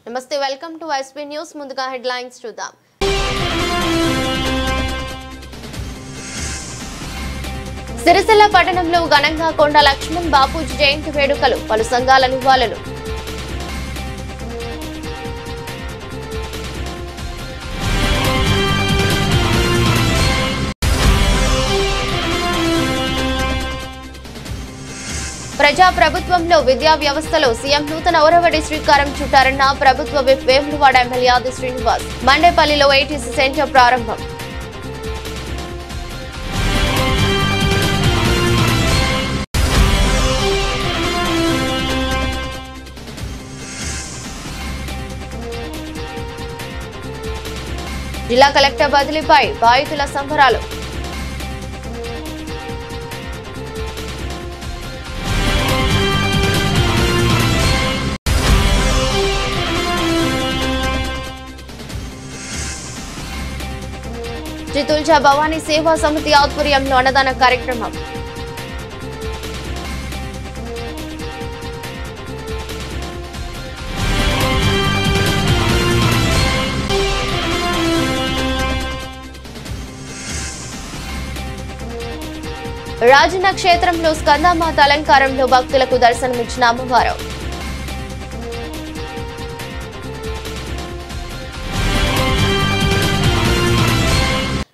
నమస్తే, welcome to SP news. ముందుగా headlines చూద్దాం. సిరిసిల్ల పట్టణంలో ఘనంగా కొండ లక్ష్మణ్ బాపూజీ జయంతి వేడుకలు, పలు సంఘాల నివాళులు. ప్రజా ప్రభుత్వంలో విద్యా వ్యవస్థలో సీఎం నూతన ఒరవడి శ్రీకారం చుట్టారన్న ప్రభుత్వ విప్ వేములవాడ ఎమ్మెల్యే ఆది శ్రీనివాస్. మండేపల్లిలో ఏటీసీ సెంటర్ ప్రారంభం. జిల్లా కలెక్టర్ బదిలీపై బాధితుల సంబరాలు. శ్రీ తుల్జా భవానీ సేవా సమితి ఆధ్వర్యంలో అన్నదాన కార్యక్రమం. రాజన్న క్షేత్రంలో స్కందమాత అలంకారంలో భక్తులకు దర్శనమిచ్చిన అమ్మవారు.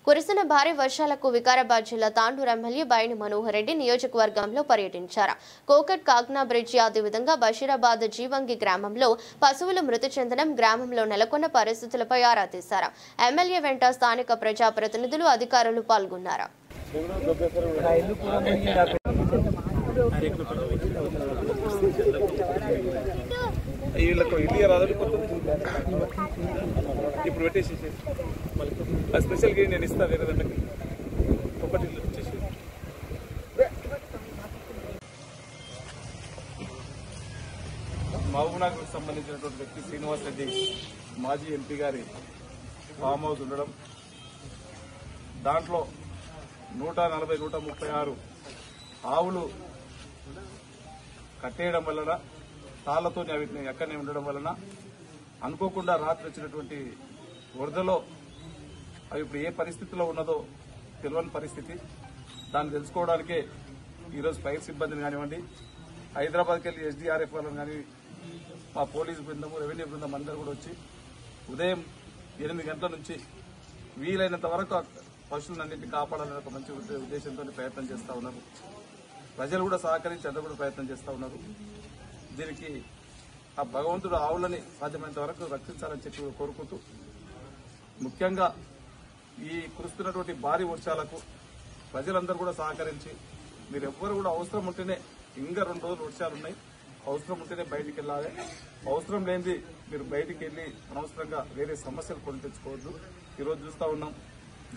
కురిసిన భారీ వర్షాలకు వికారాబాద్ జిల్లా తాండూరు ఎమ్మెల్యే బైని మనోహర్ రెడ్డి నియోజకవర్గంలో పర్యటించారు. కోకట్ కాగ్నా బ్రిడ్జి, అదేవిధంగా బషీరాబాద్ జీవంగి గ్రామంలో పశువులు మృతి చెందడం, గ్రామంలో నెలకొన్న పరిస్థితులపై ఆరా తీశారు. ఎమ్మెల్యే వెంట స్థానిక ప్రజాప్రతినిధులు, అధికారులు పాల్గొన్నారు. ఇప్పుడు పెట్టేసి స్పెషల్గా నేను ఇస్తా వేరే దాంట్లోకి ఒకటి వచ్చేసి మహబూబ్నగర్కు సంబంధించినటువంటి వ్యక్తి శ్రీనివాస్ రెడ్డి మాజీ ఎంపీ గారి ఫామ్ హౌస్ ఉండడం, దాంట్లో 140-136 ఆవులు కట్టేయడం వలన, తాళ్లతో వీటిని ఎక్కడనే ఉండడం వలన అనుకోకుండా రాత్రి వచ్చినటువంటి వరదలో అవి ఇప్పుడు ఏ పరిస్థితిలో ఉన్నదో తెలియని పరిస్థితి. దాన్ని తెలుసుకోవడానికే ఈరోజు ఫైర్ సిబ్బందిని కానివ్వండి, హైదరాబాద్కి వెళ్లి ఎస్డీఆర్ఎఫ్ వాళ్ళని కానీ, మా పోలీసు బృందం, రెవెన్యూ బృందం అందరూ కూడా వచ్చి ఉదయం 8 గంటల నుంచి వీలైనంత వరకు పశువులన్నింటినీ కాపాడాలని ఒక మంచి ఉద్దేశంతో ప్రయత్నం చేస్తూ ఉన్నారు. ప్రజలు కూడా సహకరించి అందరూ కూడా ప్రయత్నం చేస్తూ ఉన్నారు. దీనికి ఆ భగవంతుడు ఆవులని సాధ్యమైనంత వరకు రక్షించాలని చెప్పి కోరుకుంటూ, ముఖ్యంగా ఈ కురుస్తున్నటువంటి భారీ వర్షాలకు ప్రజలందరూ కూడా సహకరించి, మీరు ఎవ్వరు కూడా అవసరం ఉంటేనే, ఇంకా 2 రోజులు వర్షాలు ఉన్నాయి, అవసరం ఉంటేనే బయటికి వెళ్ళాలి. అవసరం లేనిది మీరు బయటికి వెళ్ళి అనవసరంగా వేరే సమస్యలు కొని తెచ్చుకోవద్దు. ఈరోజు చూస్తూ ఉన్నాం,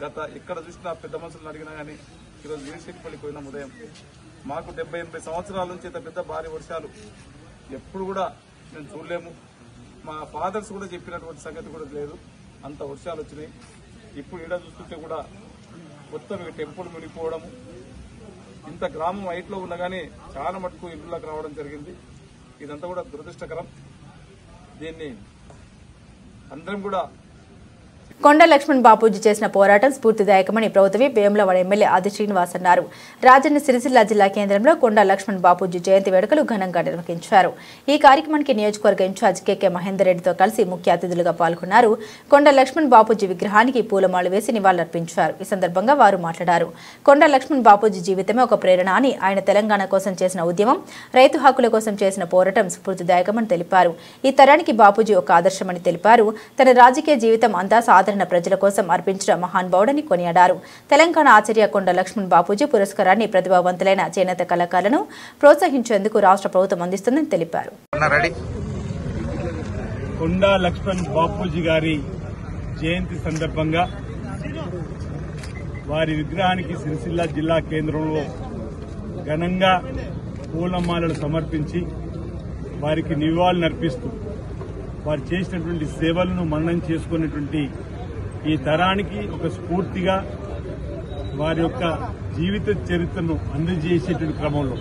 గత ఎక్కడ చూసినా పెద్ద మనుషులను అడిగినా కానీ ఈరోజు వీరశెట్టిపల్లికి పోయినాం ఉదయం. మాకు 70-80 సంవత్సరాల నుంచి ఇంత పెద్ద భారీ వర్షాలు ఎప్పుడు కూడా మేము చూడలేము. మా ఫాదర్స్ కూడా చెప్పినటువంటి సంగతి కూడా లేదు, అంత వర్షాలు వచ్చినాయి. ఇప్పుడు ఈడ చూస్తుంటే కూడా మొత్తం టెంపుల్ మునిగిపోవడము, ఇంత గ్రామం హైట్లో ఉన్నా కానీ చాలా మటుకు ఇళ్లలోకి రావడం జరిగింది. ఇదంతా కూడా దురదృష్టకరం. దీన్ని అందరం కూడా కొండ లక్ష్మణ్ బాపూజీ చేసిన పోరాటం స్ఫూర్తిదాయకమని ప్రభుత్వ వేములవాడ ఎమ్మెల్యే ఆది శ్రీనివాస్ అన్నారు. రాజన్న సిరిసిల్ల జిల్లా కేంద్రంలో కొండ లక్ష్మణ్ బాపూజీ జయంతి వేడుకలు ఘనంగా నిర్వహించారు. ఈ కార్యక్రమానికి నియోజకవర్గ ఇన్ఛార్జ్ కెకే మహేందర్ రెడ్డితో కలిసి ముఖ్య అతిథులుగా పాల్గొన్నారు. కొండ లక్ష్మణ్ బాపూజీ విగ్రహానికి పూలమాలు వేసి నివాళులర్పించారు. ఈ సందర్భంగా వారు మాట్లాడారు. కొండ లక్ష్మణ్ బాపూజీ జీవితమే ఒక ప్రేరణ అని, ఆయన తెలంగాణ కోసం చేసిన ఉద్యమం, రైతు హక్కుల కోసం చేసిన పోరాటం స్ఫూర్తిదాయకమని తెలిపారు. ఈ తరానికి బాపూజీ ఒక ఆదర్శమని తెలిపారు. తన రాజకీయ జీవితం అంతా సాధారణ ప్రజల కోసం అర్పించిన మహానుభావుడని కొనియాడారు. తెలంగాణ ఆచార్య కొండ లక్ష్మణ్ బాపూజీ పురస్కారాన్ని ప్రతిభావంతులైన చేనేత కళాకారులను ప్రోత్సహించేందుకు రాష్ట్ర ప్రభుత్వం అందిస్తుందని తెలిపారు. కొండ లక్ష్మణ్ బాపూజీ గారి జయంతి సందర్భంగా వారి విగ్రహానికి సిరిసిల్ల జిల్లా కేంద్రంలో ఘనంగా పూలమాలలు సమర్పించి వారికి నివాళులర్పిస్తూ వారు చేసినటువంటి సేవలను మననం చేసుకున్నటువంటి ఈ తరానికి ఒక స్ఫూర్తిగా వారి యొక్క జీవిత చరిత్రను అందజేసేటువంటి క్రమంలో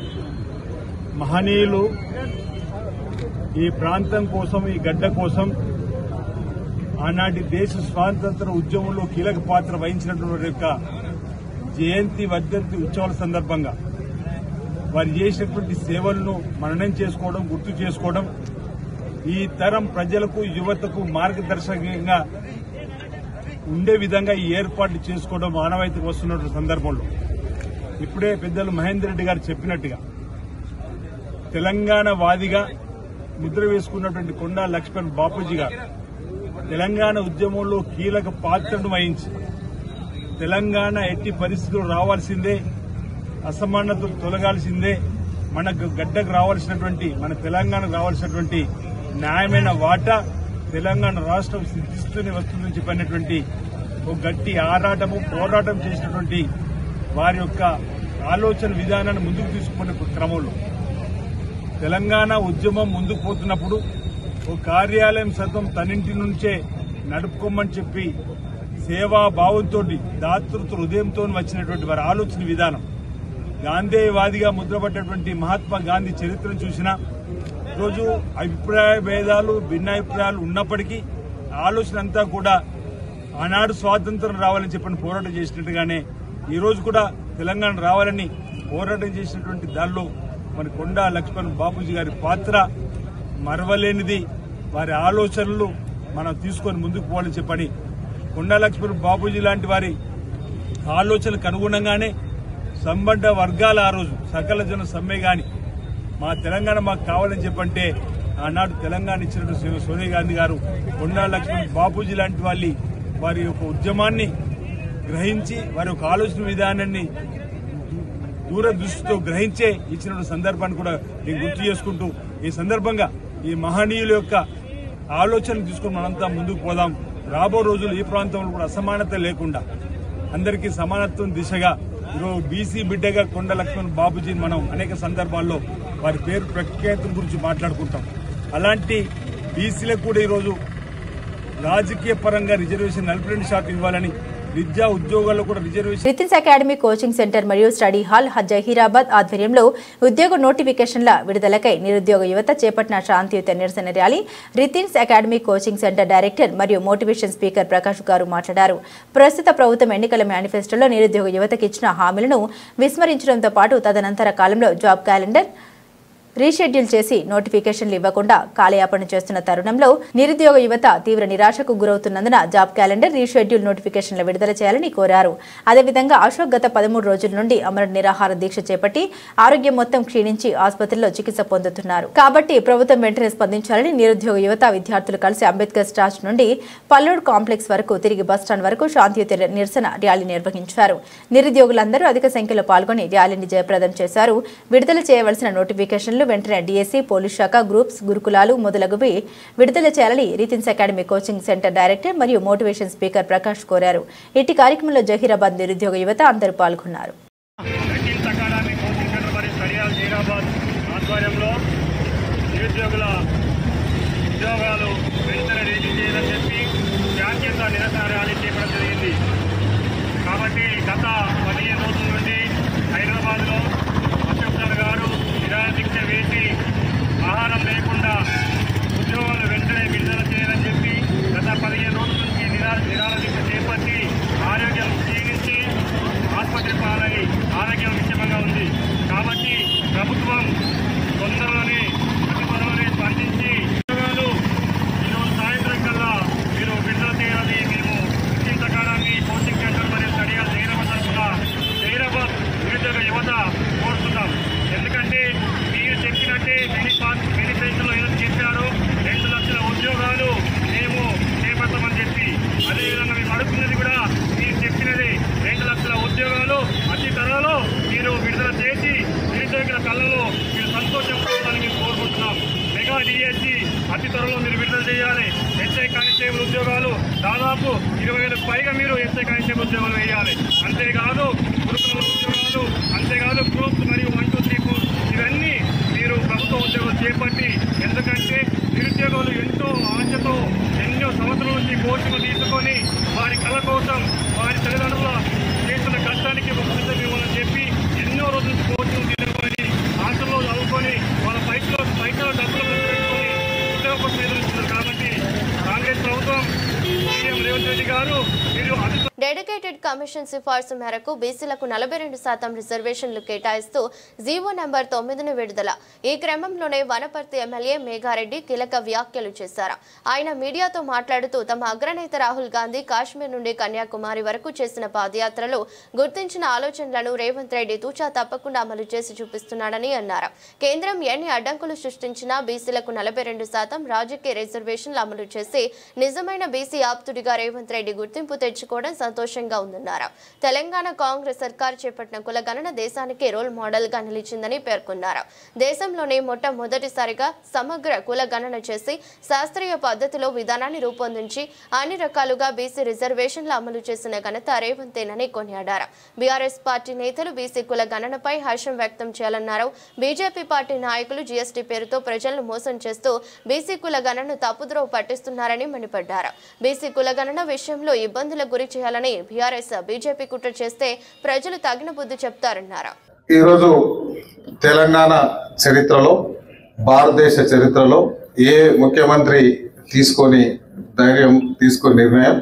మహనీయులు ఈ ప్రాంతం కోసం, ఈ గడ్డ కోసం ఆనాటి దేశ స్వాతంత్ర ఉద్యమంలో కీలక పాత్ర వహించినటువంటి యొక్క జయంతి వర్ధంతి ఉత్సవాల సందర్భంగా వారు చేసినటువంటి సేవలను మననం చేసుకోవడం, గుర్తు చేసుకోవడం, ఈ తరం ప్రజలకు, యువతకు మార్గదర్శకంగా ఉండే విధంగా ఈ ఏర్పాట్లు చేసుకోవడం ఆనవాయితీకి వస్తున్నటువంటి సందర్భంలో ఇప్పుడే పెద్దలు మహేందర్ రెడ్డి గారు చెప్పినట్టుగా తెలంగాణ వాదిగా ముద్ర వేసుకున్నటువంటి కొండా లక్ష్మణ్ బాపూజీ గారు తెలంగాణ ఉద్యమంలో కీలక పాత్రను వహించి తెలంగాణ ఎట్టి పరిస్థితులు రావాల్సిందే, అసమానతలు తొలగాల్సిందే, మనకు గడ్డకు రావాల్సినటువంటి, మన తెలంగాణకు రావాల్సినటువంటి న్యాయమైన వాటా తెలంగాణ రాష్ట్రం సిద్ధిస్తూనే వస్తుందని చెప్పినటువంటి ఒక గట్టి ఆరాటము, పోరాటం చేసినటువంటి వారి యొక్క ఆలోచన విధానాన్ని ముందుకు తీసుకునే క్రమంలో తెలంగాణ ఉద్యమం ముందుకు పోతున్నప్పుడు ఒక కార్యాలయం సైతం తనింటి నుంచే నడుపుకోమని చెప్పి సేవాభావంతో, దాతృత్వ హృదయంతో వచ్చినటువంటి వారి ఆలోచన విధానం, గాంధేయవాదిగా ముద్రపడ్డటువంటి మహాత్మా గాంధీ చరిత్రను చూసినా ఈరోజు అభిప్రాయ భేదాలు, భిన్నాభిప్రాయాలు ఉన్నప్పటికీ ఆలోచన అంతా కూడా ఆనాడు స్వాతంత్రం రావాలని చెప్పని పోరాటం చేసినట్టుగానే ఈ రోజు కూడా తెలంగాణ రావాలని పోరాటం చేసినటువంటి దానిలో మన కొండా లక్ష్మణ్ బాపూజీ గారి పాత్ర మరవలేనిది. వారి ఆలోచనలు మనం తీసుకొని ముందుకు పోవాలని చెప్పని కొండా లక్ష్మణ్ బాపూజీ లాంటి వారి ఆలోచనలకు అనుగుణంగానే సంబంధ వర్గాల ఆ రోజు సకల జన సమ్మె గాని మా తెలంగాణ మాకు కావాలని చెప్పంటే ఆనాడు తెలంగాణ ఇచ్చినట్టు సోనియా గాంధీ గారు కొండా లక్ష్మణ్ బాపూజీ లాంటి వారి యొక్క ఉద్యమాన్ని గ్రహించి వారి యొక్క ఆలోచన విధానాన్ని దూరదృష్టితో గ్రహించే ఇచ్చిన సందర్భాన్ని కూడా నేను గుర్తు చేసుకుంటూ ఈ సందర్భంగా ఈ మహనీయుల యొక్క ఆలోచనలు తీసుకుని మనంతా ముందుకు పోదాం. రాబో రోజులు ఈ ప్రాంతంలో కూడా అసమానత లేకుండా అందరికీ సమానత్వం దిశగా ఈరోజు బీసీ బిడ్డగా కొండా లక్ష్మణ్ బాపూజీని మనం అనేక సందర్భాల్లో వారి పేరు ప్రఖ్యాతుల గురించి మాట్లాడుకుంటాం. అలాంటి బీసీలకు కూడా ఈరోజు రాజకీయ పరంగా రిజర్వేషన్ 42% ఇవ్వాలని, విద్యా ఉద్యోగాల్లో కూడా reservation. Rithin's academy coaching centre మరియు స్టడీ హాల్ జహీరాబాద్ ఆధ్వర్యంలో ఉద్యోగ నోటిఫికేషన్ల విడుదలకై నిరుద్యోగ యువత చేపట్టిన శాంతియుత నిరసన rally Rithin's academy coaching centre director మరియు మోటివేషన్ స్పీకర్ ప్రకాష్ గారు మాట్లాడారు. ప్రస్తుత ప్రభుత్వం ఎన్నికల మేనిఫెస్టోలో నిరుద్యోగ యువతకి ఇచ్చిన హామీలను విస్మరించడంతో పాటు తదనంతర కాలంలో జాబ్ క్యాలెండర్ రీషెడ్యూల్ చేసి నోటిఫికేషన్లు ఇవ్వకుండా కాలయాపన చేస్తున్న తరుణంలో నిరుద్యోగ యువత తీవ్ర నిరాశకు గురవుతున్నందున జాబ్ క్యాలెండర్ రీషెడ్యూల్ నోటిఫికేషన్లు విడుదల చేయాలని కోరారు. అదేవిధంగా అశోక్ గత 13 రోజుల నుండి అమర నిరాహార దీక్ష చేపట్టి ఆరోగ్యం మొత్తం క్షీణించి ఆసుపత్రిలో చికిత్స పొందుతున్నారు. కాబట్టి ప్రభుత్వం వెంటనే స్పందించాలని నిరుద్యోగ యువత విద్యార్థులు కలిసి అంబేద్కర్ స్టాచ్యూ నుండి పల్లూరు కాంప్లెక్స్ వరకు తిరిగి బస్టాండ్ వరకు శాంతియుత నిరసన ర్యాలీ నిర్వహించారు. నిరుద్యోగులందరూ అధిక సంఖ్యలో పాల్గొని ర్యాలీని జయప్రదం చేశారు. విడుదల చేయవలసిన నోటిఫికేషన్లు వెంటనే డీఎస్సీ, పోలీస్ శాఖ, గ్రూప్స్, గురుకులాలు మొదలగువి విడుదల చేయాలని రితిన్స్ అకాడమీ కోచింగ్ సెంటర్ డైరెక్టర్ మరియు మోటివేషన్ స్పీకర్ ప్రకాష్ కోరారు. ఇట్టి కార్యక్రమంలో జహీరాబాద్ నిరుద్యోగ యువత అందరూ పాల్గొన్నారు. కాబట్టి గత 15 రోజుల నుండి హైదరాబాద్లో అశోక్ గారు నిరాదీక్ష వేసి ఆహారం లేకుండా ఉద్యోగాలు వెంటనే విడుదల చేయాలని చెప్పి గత 15 రోజుల నుంచి నిరాదీక్ష చేపట్టి ఆరోగ్యం క్షీణించి ఆసుపత్రి పాలై ఆరోగ్యం విషమంగా ఉంది. కాబట్టి ప్రభుత్వం తొందరలోనే స్పందించి ఉద్యోగాలు ఈరోజు సాయంత్రం కల్లా మీరు విడుదల చేయాలని మేము రితిన్స్ అకాడమీ కోచింగ్ సెంటర్ మరియు స్టడీ హాల్ జహీరాబాద్ నిరుద్యోగ యువత కోరుతున్నాం. ఎందుకంటే మీరు చెప్పినట్టే మేనిఫెస్టోలో ఏదో చెప్పారు 2 లక్షల ఉద్యోగాలు మేము చేపడతామని చెప్పి, అదేవిధంగా మేము అడుగుతున్నది కూడా మీరు చెప్పినది 2 లక్షల ఉద్యోగాలు అతి త్వరలో మీరు విడుదల చేసి నిరుద్యోగుల కళ్ళలో మీరు సంతోషం పొందాలని మేము కోరుకుంటున్నాం. మెగా డిఎస్సి అతి త్వరలో మీరు విడుదల చేయాలి. ఎస్ఐ కానిస్టేబుల్ ఉద్యోగాలు దాదాపు 20,000కు పైగా మీరు ఎస్ఐ కానిస్టేబుల్ ఉద్యోగాలు వేయాలి. అంతేకాదు గురుకుల ఉద్యోగాలు, అంతేకాదు గ్రూప్స్ మరియు 1, 2, 3, 4 ఇవన్నీ మీరు ప్రభుత్వ ఉద్యోగాలు చేపట్టి, ఎందుకంటే నిరుద్యోగులు ఎంతో ఆశతో ఎన్నో సంవత్సరాల నుంచి కోర్సులు తీసుకొని వారి కళ కోసం వారి తల్లిదండ్రుల చేస్తున్న కష్టానికి ముఖ్యమంత్రి ఇవ్వాలని చెప్పి ఎన్నో రోజుల నుంచి కోర్సులు తీసుకొని ఆశలో చదువుకొని వాళ్ళ పైసలు డబ్బులు పెట్టుకొని రేవంత్ రెడ్డి గారు మీరు డెడికేటెడ్ కమిషన్ సిఫార్సు మేరకు బీసీలకు 42% రిజర్వేషన్లు కేటాయిస్తూ జీవో నంబర్ 9ను విడుదల. ఈ క్రమంలోనే వనపర్తి ఎమ్మెల్యే మేఘారెడ్డి కీలక వ్యాఖ్యలు చేశారు. ఆయన మీడియాతో మాట్లాడుతూ తమ అగ్రనేత రాహుల్ గాంధీ కాశ్మీర్ నుండి కన్యాకుమారి వరకు చేసిన పాదయాత్రలో గుర్తించిన ఆలోచనలను రేవంత్ రెడ్డి తూచా తప్పకుండా అమలు చేసి చూపిస్తున్నాడని అన్నారు. కేంద్రం ఎన్ని అడ్డంకులు సృష్టించినా బీసీలకు 42% రాజకీయ రిజర్వేషన్లు అమలు చేసి నిజమైన బీసీ ఆప్తుడిగా రేవంత్ రెడ్డి గుర్తింపు తెచ్చుకోవడం సంతోషంగా ఉందన్నారు. తెలంగాణ కాంగ్రెస్ సర్కార్ చేపట్టిన కులగణన దేశానికి రోల్ మోడల్ గా నిలిచిందని పేర్కొన్నారు. దేశంలోనే మొట్టమొదటిసారిగా సమగ్ర కులగణన చేసి శాస్త్రీయ పద్ధతిలో విధానాన్ని రూపొందించి అన్ని రకాలుగా బీసీ రిజర్వేషన్లు అమలు చేసిన ఘనత రేవంతేనని కొనియాడారు. బీఆర్ఎస్ పార్టీ నేతలు బీసీ కులగణనపై హర్షం వ్యక్తం చేయాలన్నారు. బీజేపీ పార్టీ నాయకులు జీఎస్టీ పేరుతో ప్రజలను మోసం చేస్తూ బీసీ కులగణనను తప్పుద్రోవ పట్టిస్తున్నారని మండిపడ్డారు. బీసీ కులగణన విషయంలో ఇబ్బందుల గురి చేయాలని బీఆర్ఎస్ బీజేపీ కుట్ర చేస్తే ప్రజలు తగిన బుద్ధి చెప్తారన్నారు. ఈరోజు తెలంగాణ చరిత్రలో, భారతదేశ చరిత్రలో ఏ ముఖ్యమంత్రి తీసుకొని నిర్ణయం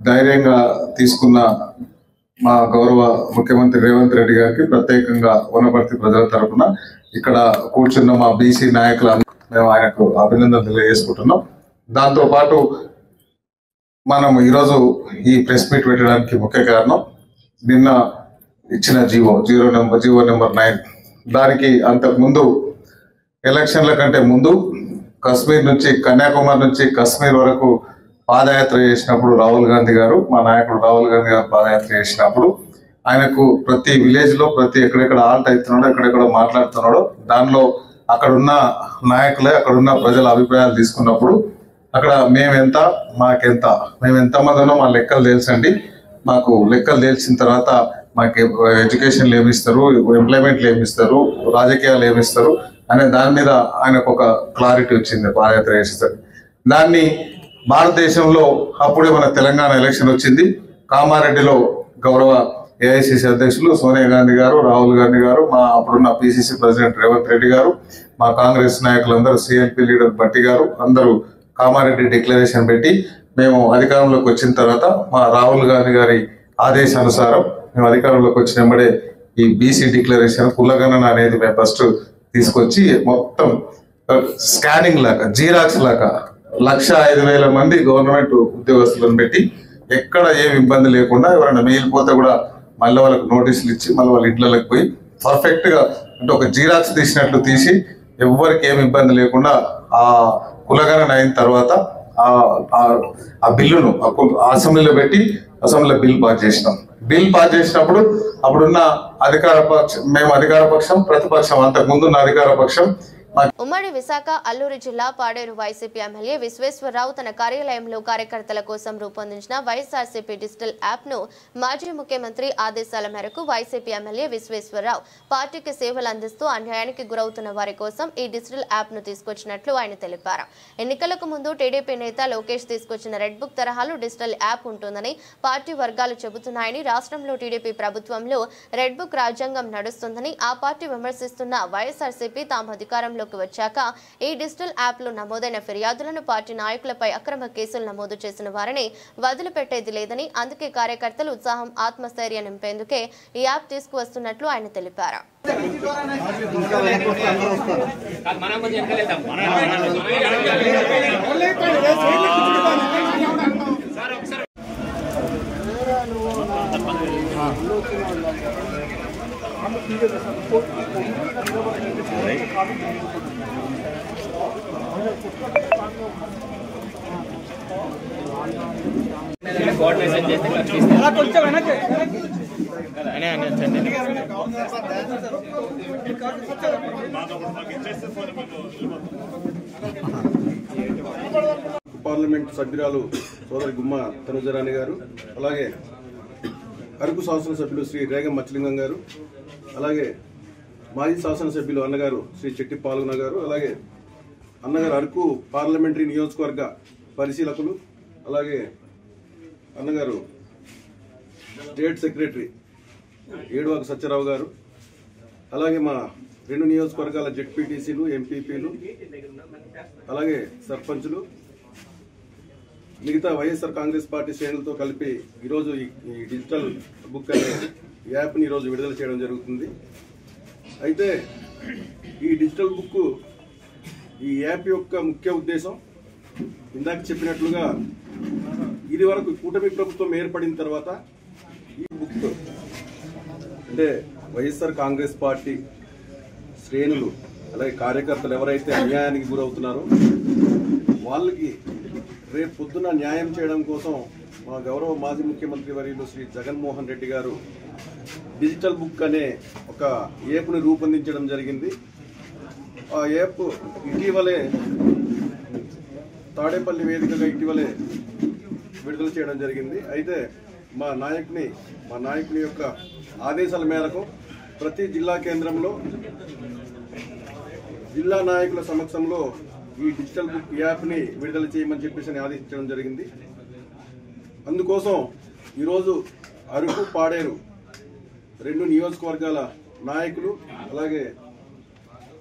ధైర్యంగా తీసుకున్న మా గౌరవ ముఖ్యమంత్రి రేవంత్ రెడ్డి గారికి ప్రత్యేకంగా వనపర్తి ప్రజల తరఫున ఇక్కడ కూర్చున్న మా బీసీ నాయకులను మేము ఆయనకు అభినందనలు తెలియజేసుకుంటున్నాం. దాంతోపాటు మనం ఈరోజు ఈ ప్రెస్ మీట్ పెట్టడానికి ముఖ్య కారణం నిన్న ఇచ్చిన జీవో నెంబర్ 9. దానికి అంతకుముందు ఎలక్షన్ల కంటే ముందు కశ్మీర్ నుంచి కన్యాకుమారి నుంచి కశ్మీర్ వరకు పాదయాత్ర చేసినప్పుడు రాహుల్ గాంధీ గారు, మా నాయకుడు రాహుల్ గాంధీ గారు పాదయాత్ర చేసినప్పుడు ఆయనకు ప్రతి విలేజ్ లో ఎక్కడెక్కడ ఆల్ట్ అవుతున్నాడో, ఎక్కడెక్కడ మాట్లాడుతున్నాడో దానిలో అక్కడున్న నాయకులే అక్కడున్న ప్రజల అభిప్రాయాలు తీసుకున్నప్పుడు అక్కడ మేమెంత మాకెంత, మేము ఎంతమంది ఉన్నాం మా లెక్కలు తెలుసండి, మాకు లెక్కలు తెలిసిన తర్వాత మాకు ఎడ్యుకేషన్లు ఏమిస్తారు, ఎంప్లాయ్మెంట్లు ఏమిస్తారు, రాజకీయాలు ఏమిస్తారు అనే దాని మీద ఆయనకు ఒక క్లారిటీ వచ్చింది పాదయాత్ర చేసేసరికి. దాన్ని భారతదేశంలో అప్పుడే మన తెలంగాణ ఎలక్షన్ వచ్చింది. కామారెడ్డిలో గౌరవ ఏఐసిసి అధ్యక్షులు సోనియా గాంధీ గారు, రాహుల్ గాంధీ గారు, మా అప్పుడున్న పిసిసి ప్రెసిడెంట్ రేవంత్ రెడ్డి గారు, మా కాంగ్రెస్ నాయకులందరూ, సిఎల్పి లీడర్ భట్టి గారు అందరూ కామారెడ్డి డిక్లరేషన్ పెట్టి మేము అధికారంలోకి వచ్చిన తర్వాత మా రాహుల్ గాంధీ గారి ఆదేశానుసారం మేము అధికారంలోకి వచ్చినప్పుడే ఈ బీసీ డిక్లరేషన్ కులగణన అనేది మేము ఫస్ట్ తీసుకొచ్చి మొత్తం స్కానింగ్ లాగా, జీరాక్స్ లాగా 1,05,000 మంది గవర్నమెంట్ ఉద్యోగస్తులను పెట్టి ఎక్కడ ఏమి ఇబ్బంది లేకుండా ఎవరైనా మిగిలిపోతే కూడా మళ్ళీ వాళ్ళకి నోటీసులు ఇచ్చి మళ్ళీ వాళ్ళ ఇంట్లోకి పోయి పర్ఫెక్ట్ గా అంటే ఒక జీరాక్స్ తీసినట్లు తీసి ఎవరికి ఏమి ఇబ్బంది లేకుండా ఆ కులగణన అయిన తర్వాత ఆ బిల్లును అసెంబ్లీలో పెట్టి అసెంబ్లీలో బిల్ పాస్ చేసినాం. బిల్ పాస్ చేసినప్పుడు అప్పుడున్న అధికార పక్షం, మేము అధికార పక్షం, ప్రతిపక్షం, అంతకు ముందున్న అధికార పక్షం. ఉమ్మడి విశాఖ అల్లూరు జిల్లా పాడేరు వైసీపీ ఎమ్మెల్యే విశ్వేశ్వరరావు తన కార్యాలయంలో కార్యకర్తల కోసం రూపొందించిన వైఎస్ఆర్సీపీ డిజిటల్ యాప్ ను మాజీ ముఖ్యమంత్రి ఆదేశాల మేరకు వైసీపీ ఎమ్మెల్యే విశ్వేశ్వరరావు పార్టీకి సేవలు అందిస్తూ అన్యాయానికి గురవుతున్న వారి కోసం ఈ డిజిటల్ యాప్ ను తీసుకొచ్చినట్లు ఆయన తెలిపారు. ఎన్నికలకు ముందు టీడీపీ నేత లోకేష్ తీసుకొచ్చిన రెడ్ బుక్ తరహాలో డిజిటల్ యాప్ ఉంటుందని పార్టీ వర్గాలు చెబుతున్నాయని, రాష్ట్రంలో టీడీపీ ప్రభుత్వంలో రెడ్ బుక్ రాజ్యాంగం నడుస్తుందని ఆ పార్టీ విమర్శిస్తున్న వైఎస్ఆర్సీపీ తాము అధికారంలో వచ్చాక ఈ డిజిటల్ యాప్ లో నమోదైన ఫిర్యాదులను పార్టీ నాయకులపై అక్రమ కేసులు నమోదు చేసిన వారిని వదిలిపెట్టేది లేదని, అందుకే కార్యకర్తలు ఉత్సాహం, ఆత్మస్థైర్యం నింపేందుకే ఈ యాప్ తీసుకువస్తున్నట్లు ఆయన తెలిపారు. పార్లమెంట్ సభ్యురాలు సోదరి గుమ్మ తనుజరాణి గారు, అలాగే అరకు శాసనసభ్యులు శ్రీ రేగం మచ్చలింగం గారు, అలాగే మాజీ శాసనసభ్యులు అన్నగారు శ్రీ చెట్టి పాల్గొన గారు, అలాగే అన్నగారు అరకు పార్లమెంటరీ నియోజకవర్గ పరిశీలకులు, అలాగే అన్నగారు స్టేట్ సెక్రటరీ ఏడువాక సత్యరావు గారు, అలాగే మా 2 నియోజకవర్గాల జెడ్పీటీసీలు, ఎంపీపీలు, అలాగే సర్పంచులు, మిగతా వైఎస్ఆర్ కాంగ్రెస్ పార్టీ శ్రేణులతో కలిపి ఈరోజు ఈ డిజిటల్ బుక్ అనే యాప్ని ఈరోజు విడుదల చేయడం జరుగుతుంది. అయితే ఈ డిజిటల్ బుక్ ఈ యాప్ యొక్క ముఖ్య ఉద్దేశం ఇందాక చెప్పినట్లుగా ఇది వరకు కూటమి ప్రభుత్వం ఏర్పడిన తర్వాత ఈ బుక్ అంటే వైఎస్ఆర్ కాంగ్రెస్ పార్టీ శ్రేణులు అలాగే కార్యకర్తలు ఎవరైతే అన్యాయానికి గురవుతున్నారో వాళ్ళకి రేపు పొద్దున న్యాయం చేయడం కోసం మా గౌరవ మాజీ ముఖ్యమంత్రి వర్యులు శ్రీ జగన్మోహన్ రెడ్డి గారు డిజిటల్ బుక్ అనే ఒక యాప్ని రూపొందించడం జరిగింది. ఆ యాప్ ఇటీవలే తాడేపల్లి వేదికగా ఇటీవలే విడుదల చేయడం జరిగింది. అయితే మా నాయకుని యొక్క ఆదేశాల మేరకు ప్రతి జిల్లా కేంద్రంలో జిల్లా నాయకుల సమక్షంలో ఈ డిజిటల్ బుక్ యాప్ని విడుదల చేయమని చెప్పేసి ఆదేశించడం జరిగింది. అందుకోసం ఈరోజు అరకు పాడేరు 2 నియోజకవర్గాల నాయకులు అలాగే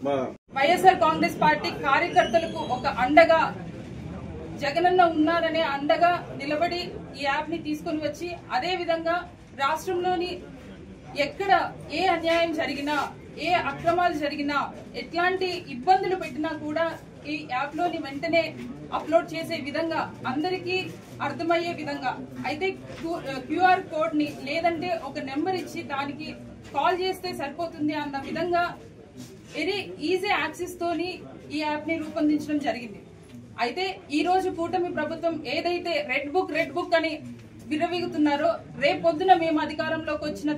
మా వైఎస్ఆర్ కాంగ్రెస్ పార్టీ కార్యకర్తలకు ఒక అండగా జగనన్న ఉన్నారనే అండగా నిలబడి ఈ యాప్ ని తీసుకుని వచ్చి అదే విధంగా రాష్ట్రంలోని ఎక్కడ ఏ అన్యాయం జరిగినా ఏ అక్రమాలు జరిగినా ఎట్లాంటి ఇబ్బందులు పెట్టినా కూడా ఈ యాప్ లోని వెంటనే అప్లోడ్ చేసే విధంగా అందరికీ అర్థమయ్యే విధంగా అయితే క్యూఆర్ కోడ్ ని లేదంటే ఒక నెంబర్ ఇచ్చి దానికి కాల్ చేస్తే సరిపోతుంది అన్న విధంగా వెరీ ఈజీ యాక్సెస్ తోని ఈ యాప్ ని రూపొందించడం జరిగింది. అయితే ఈ రోజు కూటమి ప్రభుత్వం ఏదైతే రెడ్ బుక్ అని విరవీగుతున్నారో రేపొద్దున మేము అధికారంలోకి వచ్చిన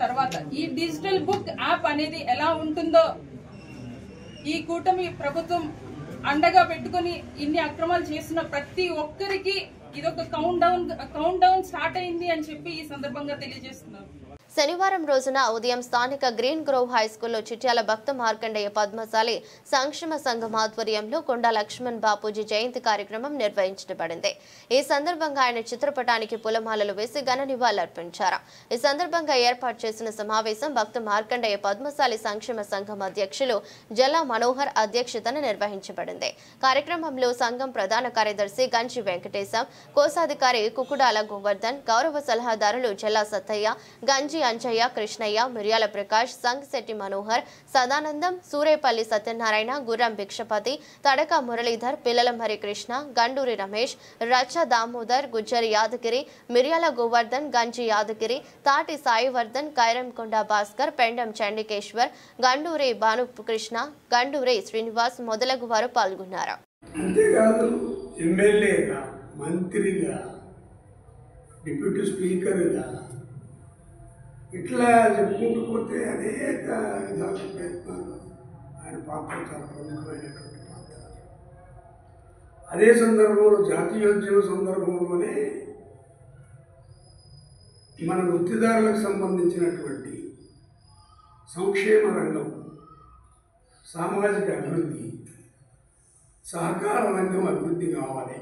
తర్వాత ఈ డిజిటల్ బుక్ యాప్ అనేది ఎలా ఉంటుందో ఈ కూటమి ప్రభుత్వం అండగా పెట్టుకుని ఇన్ని అక్రమాలు చేస్తున్న ప్రతి ఒక్కరికి ఇదొక కౌంట్ డౌన్ స్టార్ట్ అయింది అని చెప్పి ఈ సందర్భంగా తెలియజేస్తున్నాం. శనివారం రోజున ఉదయం స్థానిక గ్రీన్ గ్రోవ్ హైస్కూల్లో చిట్యాల భక్త మార్కండేయ పద్మశాలి సంక్షేమ సంఘం ఆధ్వర్యంలో కొండా లక్ష్మణ్ బాపూజీ జయంతి కార్యక్రమం నిర్వహించబడింది. ఈ సందర్భంగా ఆయన చిత్రపటానికి పూలమాలలు వేసి ఘన నివాళులర్పించారు. ఈ సందర్భంగా ఏర్పాటు చేసిన సమావేశం భక్త మార్కండేయ పద్మశాలి సంక్షేమ సంఘం అధ్యక్షులు జల్లా మనోహర్ అధ్యక్షతన నిర్వహించబడింది. కార్యక్రమంలో సంఘం ప్రధాన కార్యదర్శి గంజి వెంకటేశం, కోశాధికారి కుకుడాల గోవర్ధన్, గౌరవ సలహాదారులు జల్లా సత్తయ్య, గంజి అంజయ్య, కృష్ణయ్య, మిర్యాల ప్రకాష్, సంగశెట్టి మనోహర్, సదానందం, సూరేపల్లి సత్యనారాయణ, గుర్రం భిక్షపతి, తడక మురళీధర్, పిల్లల హరికృష్ణ, గండూరి రమేష్, రచ్చ దామోదర్, గుజ్జరి యాదగిరి, మిర్యాల గోవర్ధన్, గంజి యాదగిరి, తాటి సాయివర్ధన్, కైరంకొండ భాస్కర్, పెండం చండికేశ్వర్, గండూరి భానుకృష్ణ, గండూరి శ్రీనివాస్ మొదలగు వారు పాల్గొన్నారు. అంతేకాదు ఎమ్మెల్యేగా, మంత్రిగా, డిప్యూటీ స్పీకర్గా ఇట్లా చెప్పుకుంటూ పోతే అనేక విధాల ప్రయత్నాలు ఆయన పాత్ర చాలా ప్రముఖమైనటువంటి పాత్ర. అదే సందర్భంలో జాతీయోద్యమ సందర్భంలోనే మన వృత్తిదారులకు సంబంధించినటువంటి సంక్షేమ రంగం, సామాజిక అభివృద్ధి, సహకార రంగం అభివృద్ధి కావాలి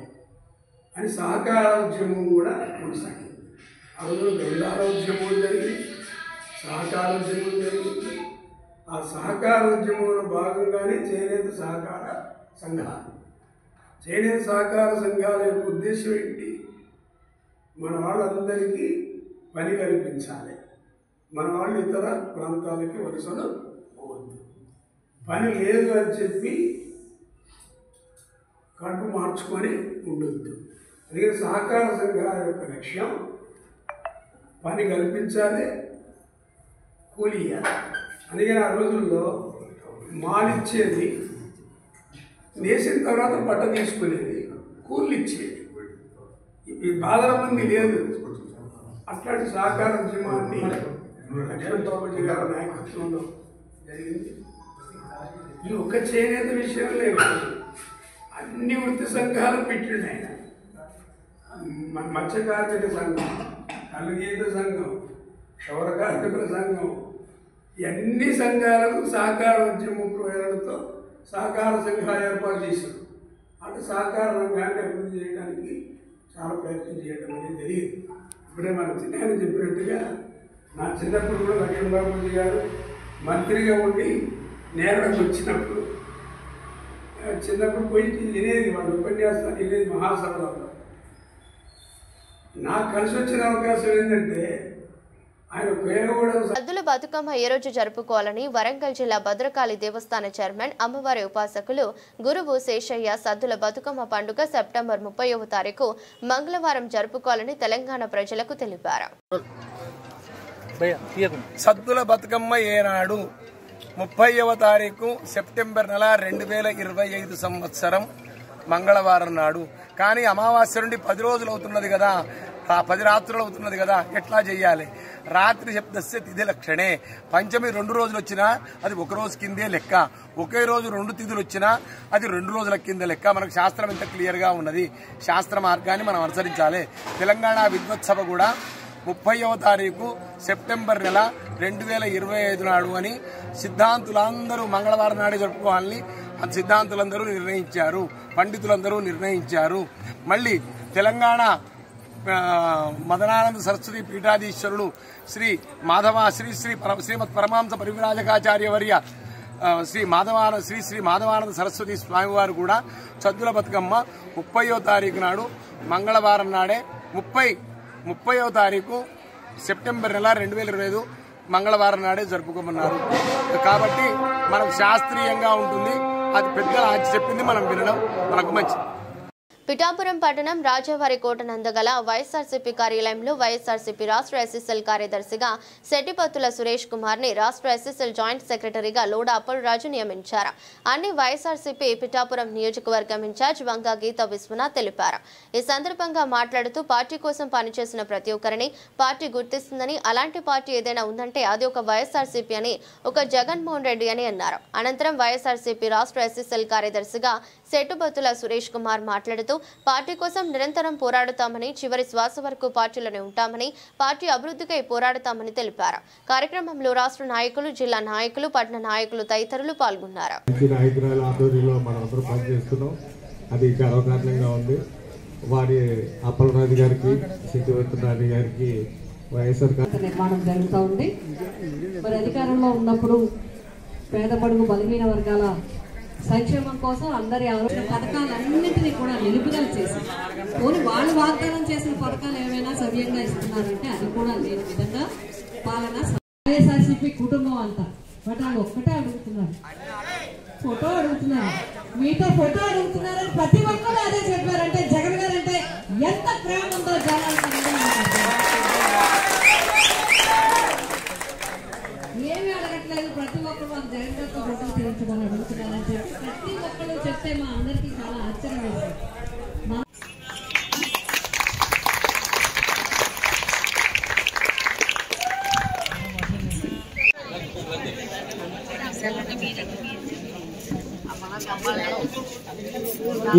అని సహకార ఉద్యమం కూడా కొనసాగింది. ఆ రోజున గ్రంథాల ఉద్యమం జరిగింది, సహకార ఉద్యమం జరిగింది. ఆ సహకార ఉద్యమంలో భాగంగానే చేనేత సహకార సంఘాలు. చేనేత సహకార సంఘాల యొక్క ఉద్దేశం ఏంటి? మన వాళ్ళందరికీ పని కల్పించాలి. మన వాళ్ళు ఇతర ప్రాంతాలకి వలసలు పోవద్దు. పని లేదు అని చెప్పి కడుపు మార్చుకొని ఉండొద్దు. అందుకే సహకార సంఘాల యొక్క లక్ష్యం పని కల్పించాలి, కూలి ఇవ్వాలి. అందుకని ఆ రోజుల్లో మాలిచ్చేది, నేసిన తర్వాత బట్ట తీసుకునేది, కూలి ఇచ్చేది. ఈ బాధల మంది లేదు. అట్లాంటి సహకార ఉద్యమాన్ని లక్ష్మణ్ బాపూజీ గారి నాయకత్వంలో జరిగింది. ఈ ఒక్క చేనేత విషయంలో అన్ని వృత్తి సంఘాలు పెట్టిండు ఆయన. మత్స్య కార్మిక సంఘం, కలుగీత సంఘం, క్షౌర కార్మికుల సంఘం, అన్ని సంఘాలకు సహకార ఉద్యమ ప్రేరణతో సహకార సంఘాలు ఏర్పాటు చేశారు. అటు సహకార రంగాన్ని అభివృద్ధి చేయడానికి చాలా ప్రయత్నం చేయడం అనేది తెలియదు. ఇప్పుడే మన చిన్న చెప్పినట్టుగా నా చిన్నప్పుడు కూడా లక్ష్మణ్ బాపూజీ గారు మంత్రిగా ఉండి నేరడానికి వచ్చినప్పుడు చిన్నప్పుడు పోయి వినేది, వాళ్ళు ఉపన్యాసాలు వినేది మహాసభలో. నాకు కలిసి వచ్చిన అవకాశం ఏంటంటే ఆయన ఉపయోగపడదు. సద్దుల బతుకమ్మ ఏ రోజు జరుపుకోవాలని వరంగల్ జిల్లా భద్రకాళి దేవస్థాన చైర్మన్ అమ్మవారి ఉపాసకులు గురువు శేషయ్య సద్దుల బతుకమ్మ పండుగ సెప్టెంబర్ 30వ తారీఖు మంగళవారం జరుపుకోవాలని తెలంగాణ ప్రజలకు తెలిపారు. సద్దుల బతుకమ్మ ఏనాడు 30వ తారీఖు సెప్టెంబర్ నెల 2025 సంవత్సరం మంగళవారం నాడు. కానీ అమావాస్య నుండి 10 రోజులు అవుతున్నది కదా, 10 రాత్రులు అవుతున్నది కదా, ఎట్లా చెయ్యాలి? రాత్రి శబ్దస్య తిథి లక్షణే. పంచమి 2 రోజులు వచ్చినా అది 1 రోజు కిందే లెక్క. ఒకే రోజు 2 తిథులు వచ్చినా అది 2 రోజుల కింద లెక్క. మనకు శాస్త్రం ఎంత క్లియర్గా ఉన్నది. శాస్త్ర మార్గాన్ని మనం అనుసరించాలి. తెలంగాణ విద్వత్ సభ కూడా 30వ తారీఖు సెప్టెంబర్ నెల 2025 నాడు అని సిద్ధాంతులందరూ మంగళవారం నాడే జరుపుకోవాలని సిద్ధాంతులందరూ నిర్ణయించారు, పండితులందరూ నిర్ణయించారు. మళ్ళీ తెలంగాణ మదనానంద సరస్వతి పీఠాధీశ్వరులు శ్రీ శ్రీమత్ పరమాంస పరివిరాజకాచార్యవర్య శ్రీ మాధవానంద సరస్వతి స్వామివారు కూడా సద్దుల బతుకమ్మ 30వ తారీఖు నాడు మంగళవారం నాడే 30వ తారీఖు సెప్టెంబర్ నెల 2025 మంగళవారం నాడే జరుపుకోమన్నారు. కాబట్టి మనకు శాస్త్రీయంగా ఉంటుంది. అది పెద్దలు చెప్పింది మనం వినడం మనకు మంచిది. పిఠాపురం పట్టణం రాజావారి కోట నందగల వైఎస్ఆర్సీపీ కార్యాలయంలో వైఎస్ఆర్సీపీ రాష్ట్ర ఎస్ఎస్ఎల్ కార్యదర్శిగా శెట్టిపత్తుల సురేష్ కుమార్ ని రాష్ట్ర ఎస్ఎస్ఎల్ జాయింట్ సెక్రటరీగా లోడ అప్పలరాజు నియమించారు. అన్ని వైఎస్ఆర్సీపీ పిఠాపురం నియోజకవర్గం ఇన్ఛార్జ్ వంగ గీత విశ్వనాథ్ తెలిపారు. ఈ సందర్భంగా మాట్లాడుతూ పార్టీ కోసం పనిచేసిన ప్రతి ఒక్కరిని పార్టీ గుర్తిస్తుందని, అలాంటి పార్టీ ఏదైనా ఉందంటే అది ఒక వైఎస్ఆర్సీపీ అని, ఒక జగన్మోహన్ రెడ్డి అని అన్నారు. అనంతరం వైఎస్ఆర్సీపీ రాష్ట్ర ఎస్ఎస్ఎల్ కార్యదర్శిగా శెట్టిపత్తుల సురేష్ కుమార్ మాట్లాడుతూ పార్టీ కోసం నిరంతరం పోరాడుతామని, చివరి శ్వాస వరకు పార్టీలోనే ఉంటామని, పార్టీ అభివృద్ధికై పోరాడుతామని తెలిపారు. కార్యక్రమంలో రాష్ట్ర నాయకులు, జిల్లా నాయకులు, పట్టణ నాయకులు తదితరులు పాల్గొన్నారు. నాయకురాల ఆధ్వర్యంలో మనందరూ పనిచేస్తున్నాం. అది గర్వకారణంగా ఉంది. వారి అప్పలరాజు గారికి, శెట్టిపత్తుల గారికి వైఎస్ఆర్ నిర్మాణం జరుగుతూ ఉంది. మరి అధికారంలో ఉన్నప్పుడు పేద బడుగు బలహీన వర్గాల సంక్షేమం కోసం అందరి ఆలోచన పథకాలన్నింటినీ కూడా నిలుపుదల చేసి, పోనీ వాళ్ళు వాగ్దానం చేసిన పథకాలు ఏమైనా సవ్యంగా ఇస్తున్నారంటే అది కూడా లేని విధంగా పాలన. వైఎస్ఆర్సీపీ కుటుంబం అంతా బట్ వాళ్ళు ఒక్కటే అడుగుతున్నారు, ఫోటో అడుగుతున్నారు. మీతో ఫోటో అడుగుతున్నారని ప్రతి ఒక్కరు అదే చెప్పారంటే జగన్ గారు అంటే ఎంత ప్రేమ ఉందో జనాలకు ఏమీ అడగట్లేదు. ప్రతి ఒక్కరు వాళ్ళు జగన్ గారితో ఫోటో తీయించుకొని అడుగుతున్నారని చెప్పి ప్రతి ఒక్కరు చెప్తే మా అందరికీ చాలా ఆశ్చర్యం వేసింది.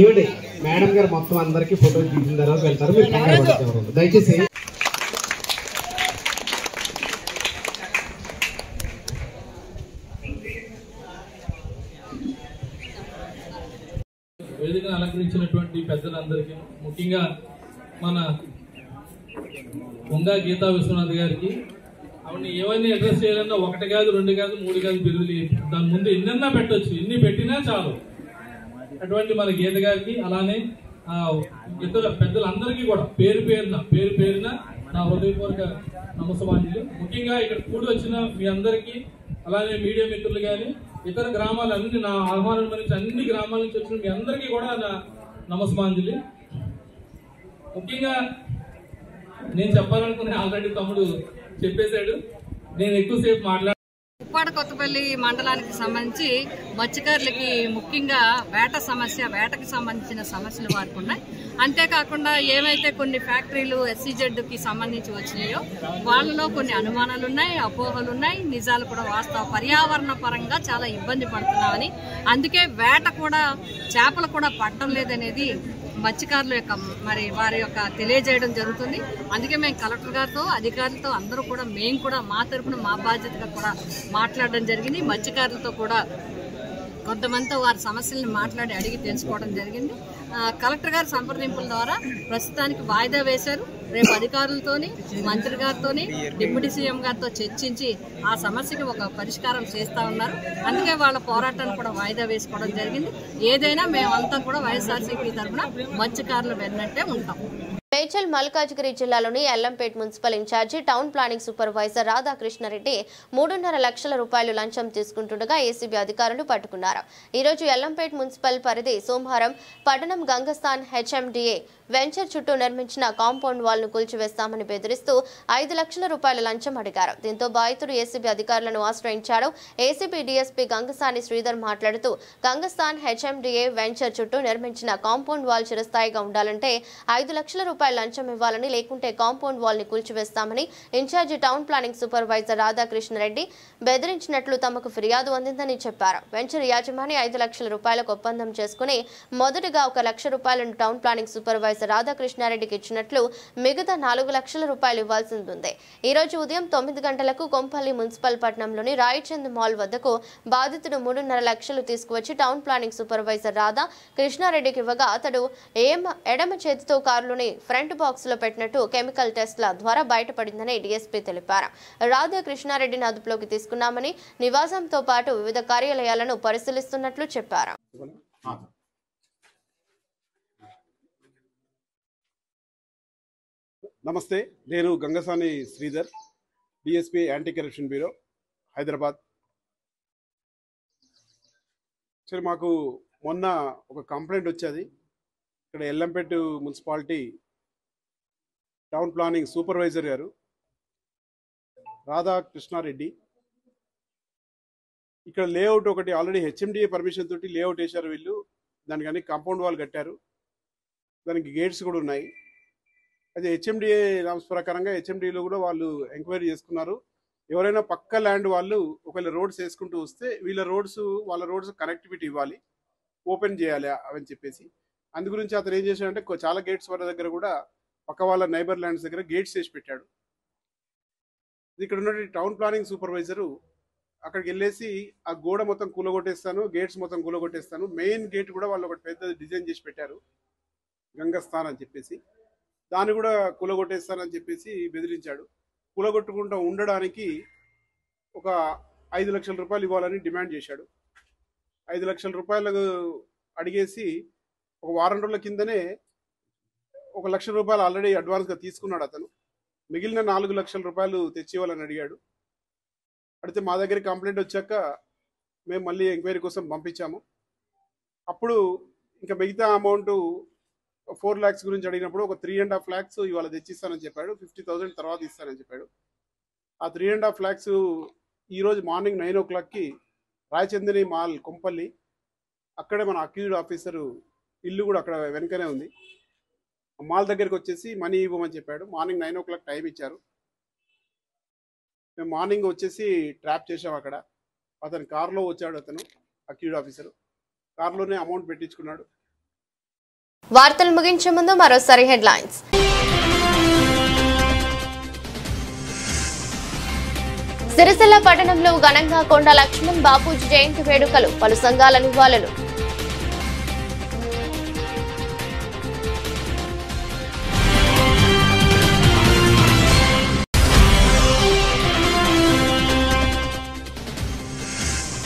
ఈవిడే మేడం గారు మొత్తం అందరికి ఫోటో తీసిన తర్వాత వెళ్తారు. మీరు దయచేసి వేదికను అలంకరించినటువంటి పెద్దలందరికీ, ముఖ్యంగా మన వంగ గీతా విశ్వనాథ్ గారికి, ఆవిడని ఏమైనా అడ్రస్ చేయాలన్నా 1 కాదు 2 కాదు 3 కాదు బిరుదులు దాని ముందు ఎన్నన్నా పెట్టచ్చు, ఎన్ని పెట్టినా చాలు. అటువంటి మన గీత గారికి, అలానే ఇతర పెద్దలందరికీ కూడా పేరు పేరున నా హృదయపూర్వక నమస్కారాలు. ముఖ్యంగా ఇక్కడ కూడి వచ్చిన మీ అందరికీ, అలానే మీడియా మిత్రులు కానీ, ఇతర గ్రామాలన్నీ నా ఆహ్వానం నుంచి అన్ని గ్రామాల నుంచి వచ్చిన మీ అందరికీ కూడా నా నమస్కారాలు. ముఖ్యంగా నేను చెప్పాలనుకునే ఆల్రెడీ తమ్ముడు చెప్పేశాడు. నేను ఎక్కువసేపు ఉప్పాడ కొత్తపల్లి మండలానికి సంబంధించి మత్స్యకారులకి ముఖ్యంగా వేటకి సంబంధించిన సమస్యలు వారికి ఉన్నాయి. అంతేకాకుండా ఏవైతే కొన్ని ఫ్యాక్టరీలు SEZకి సంబంధించి వచ్చినాయో వాళ్ళలో కొన్ని అనుమానాలు ఉన్నాయి, అపోహలు ఉన్నాయి, నిజాలు కూడా వాస్తవ. పర్యావరణ పరంగా చాలా ఇబ్బంది పడుతున్నామని, అందుకే వేట కూడా చేపలు కూడా పడడం లేదనేది మత్స్యకారుల యొక్క వారి యొక్క తెలియజేయడం జరుగుతుంది. అందుకే మేము కలెక్టర్ గారితో, అధికారులతో అందరూ కూడా మేము కూడా మా తరపున మా బాధ్యతగా కూడా మాట్లాడడం జరిగింది. మత్స్యకారులతో కూడా కొంతమందితో వారి సమస్యలను మాట్లాడి అడిగి తెలుసుకోవడం జరిగింది. కలెక్టర్ గారి సంప్రదింపుల ద్వారా ప్రస్తుతానికి వాయిదా వేశారు. రేపు అధికారులతోని, మంత్రి గారితోని, డిప్యూటీ సీఎం గారితో చర్చించి ఆ సమస్యకి ఒక పరిష్కారం చేస్తా ఉన్నారు. అందుకే వాళ్ళ పోరాటాన్ని కూడా వాయిదా వేసుకోవడం జరిగింది. ఏదైనా మేమంతా కూడా వైఎస్ఆర్సీపీ తరఫున మత్స్యకారులు వెన్నట్టే ఉంటాం. మేడ్చల్ మల్కాజ్గిరి జిల్లాలోని Yellampet municipal incharge town planning supervisor Radhakrishnareddy 3.5 లక్షల రూపాయలు లంచం తీసుకుంటుండగా ఏసీబీ అధికారులు పట్టుకున్నారు. ఈరోజు ఎల్లంపేట్ మున్సిపల్ పరిధి సోమవారం పట్టణం గంగస్థాన్ హెచ్ఎండిఏ వెంచర్ చుట్టూ నిర్మించిన కాంపౌండ్ వాల్ ను కూల్చివేస్తామని బెదిరిస్తూ 5 లక్షల రూపాయల లంచం అడిగారు. దీంతో బాధితుడు ఏసీబీ అధికారులను ఆశ్రయించాడు. ఏసీబీ డీఎస్పీ గంగసాని శ్రీధర్ మాట్లాడుతూ గంగస్థాన్ హెచ్ఎండిఏ వెంచర్ చుట్టూ నిర్మించిన కాంపౌండ్ వాల్ చిరస్థాయిగా ఉండాలంటే 5 లక్షల రూపాయల లంచం ఇవ్వాలని, లేకుంటే కాంపౌండ్ వాల్ ని కూల్చివేస్తామని incharge town planning supervisor Radhakrishna Reddy బెదిరించినట్లు తమకు ఫిర్యాదు అందిందని చెప్పారు. వెంచర్ యాజమాని 5 లక్షల రూపాయలకు ఒప్పందం చేసుకుని మొదటగా 1 లక్ష రూపాయలను టౌన్ ప్లానింగ్ సూపర్వైజర్ రాధాకృష్ణారెడ్డికి ఇచ్చినట్లు మిగతా 4 లక్షల రూపాయలు ఇవ్వాల్సి ఉంది. ఈ రోజు ఉదయం 9 గంటలకు కొంపల్లి మున్సిపల్ పట్టణంలోని రాయచంద్ మాల్ వద్దకు బాధితుడు 3.5 లక్షలు తీసుకువచ్చి టౌన్ ప్లానింగ్ సూపర్వైజర్ రాధా కృష్ణారెడ్డికి ఇవ్వగా అతడు ఎడమ చేతితో కారులోని ఫ్రంట్ బాక్స్ లో పెట్టినట్టు కెమికల్ టెస్ట్ల ద్వారా బయటపడిందని డీఎస్పీ తెలిపారు. రాధా కృష్ణారెడ్డిని అదుపులోకి తీసుకున్నామని, నివాసంతో పాటు వివిధ కార్యాలయాలను పరిశీలిస్తున్నట్లు చెప్పారు. నమస్తే, నేను Gangasani Sridhar, DSP anti corruption bureau Hyderabad. సరే, మాకు మొన్న ఒక కంప్లైంట్ వచ్చేది. ఇక్కడ Yellampet municipality town planning supervisor గారు రాధా కృష్ణారెడ్డి ఇక్కడ లేఅవుట్ ఒకటి ఆల్రెడీ హెచ్ఎండిఏ పర్మిషన్ తోటి లేఅవుట్ వేశారు. వీళ్ళు దానికి అన్ని కాంపౌండ్ వాల్ కట్టారు, దానికి గేట్స్ కూడా ఉన్నాయి. అదే హెచ్ఎండిఏ నామ్స్ ప్రకారంగా హెచ్ఎండిఏలో కూడా వాళ్ళు ఎంక్వైరీ చేసుకున్నారు. ఎవరైనా పక్క ల్యాండ్ వాళ్ళు ఒకవేళ రోడ్స్ వేసుకుంటూ వస్తే వాళ్ళ రోడ్స్ కనెక్టివిటీ ఇవ్వాలి, ఓపెన్ చేయాలి అవని చెప్పేసి. అందు గురించి అతను ఏం చేశాడంటే చాలా గేట్స్ వాళ్ళ దగ్గర కూడా పక్క వాళ్ళ నైబర్ ల్యాండ్స్ దగ్గర గేట్స్ వేసి పెట్టాడు. ఇక్కడ ఉన్న టౌన్ ప్లానింగ్ సూపర్వైజరు అక్కడికి వెళ్ళేసి ఆ గోడ మొత్తం కూలగొట్టేస్తాను, గేట్స్ మొత్తం కూలగొట్టేస్తాను, మెయిన్ గేట్ కూడా వాళ్ళు ఒకటి పెద్ద డిజైన్ చేసి పెట్టారు గంగస్థాన్ అని చెప్పేసి, దాన్ని కూడా కూలగొట్టేస్తానని చెప్పేసి బెదిరించాడు. కూలగొట్టుకుంటూ ఉండడానికి ఒక 5 లక్షల రూపాయలు ఇవ్వాలని డిమాండ్ చేశాడు. 5 లక్షల రూపాయలు అడిగేసి ఒక వారం రోజుల కిందనే 1 లక్ష రూపాయలు ఆల్రెడీ అడ్వాన్స్గా తీసుకున్నాడు అతను. మిగిలిన 4 లక్షల రూపాయలు తెచ్చి ఇవ్వాలని అడిగాడు. అడిగితే మా దగ్గర కంప్లైంట్ వచ్చాక మేము మళ్ళీ ఎంక్వైరీ కోసం పంపించాము. అప్పుడు ఇంకా మిగతా అమౌంట్ 4 lakhs గురించి అడిగినప్పుడు ఒక 3.5 lakhs ఇవాళ తెచ్చిస్తానని చెప్పాడు. 50,000 తర్వాత ఇస్తానని చెప్పాడు. ఆ 3.5 lakhs ఈరోజు మార్నింగ్ 9 o'clockకి రాయచందని మాల్ కొంపల్లి, అక్కడే మన అక్యూజ్డ్ ఆఫీసరు ఇల్లు కూడా అక్కడ వెనకనే ఉంది, మాల్ దగ్గరికి వచ్చేసి మనీ ఇవ్వమని చెప్పాడు. మార్నింగ్ 9 o'clock టైం ఇచ్చారు. మేము మార్నింగ్ వచ్చేసి ట్రాప్ చేసాం. అక్కడ అతను కారులో వచ్చాడు, అతను అక్యూజ్డ్ ఆఫీసరు కారులోనే అమౌంట్ పెట్టించుకున్నాడు. వార్తలు ముగించే ముందు మరోసారి హెడ్లైన్స్. సిరిసిల్ల పట్టణంలో ఘనంగా కొండ లక్ష్మణ్ బాపూజీ జయంతి వేడుకలు, పలు సంఘాల నివాళులు.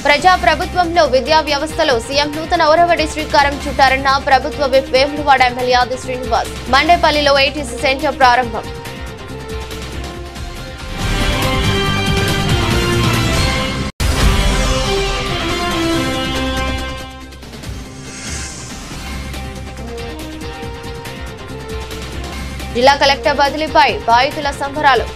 ప్రజా ప్రభుత్వంలో విద్యా వ్యవస్థలో సీఎం నూతన ఒరవడి శ్రీకారం చుట్టారన్న ప్రభుత్వ విప్ వేములవాడ ఎమ్మెల్యే ఆది శ్రీనివాస్. మండేపల్లిలో ఏటీసీ సెంటర్ ప్రారంభం. జిల్లా కలెక్టర్ బదిలీపై బాధితుల సంబరాలు.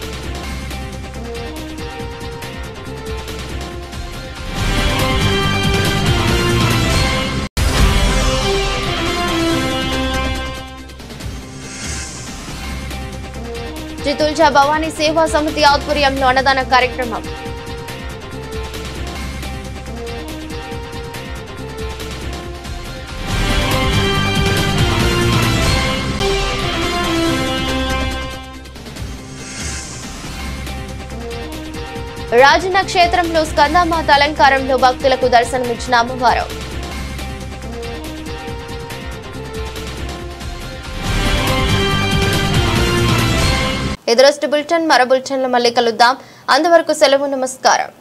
తుల్జా భవానీ సేవా సమితి ఆధ్వర్యంలో అన్నదాన కార్యక్రమం. రాజన్న క్షేత్రంలో స్కందమాత అలంకారంలో భక్తులకు దర్శనమిచ్చిన అమ్మవారు. ఎదురొస్ట్ బులెటిన్ మరో బులెటిన్లో మళ్ళీ కలుద్దాం. అంతవరకు సెలవు. నమస్కారం.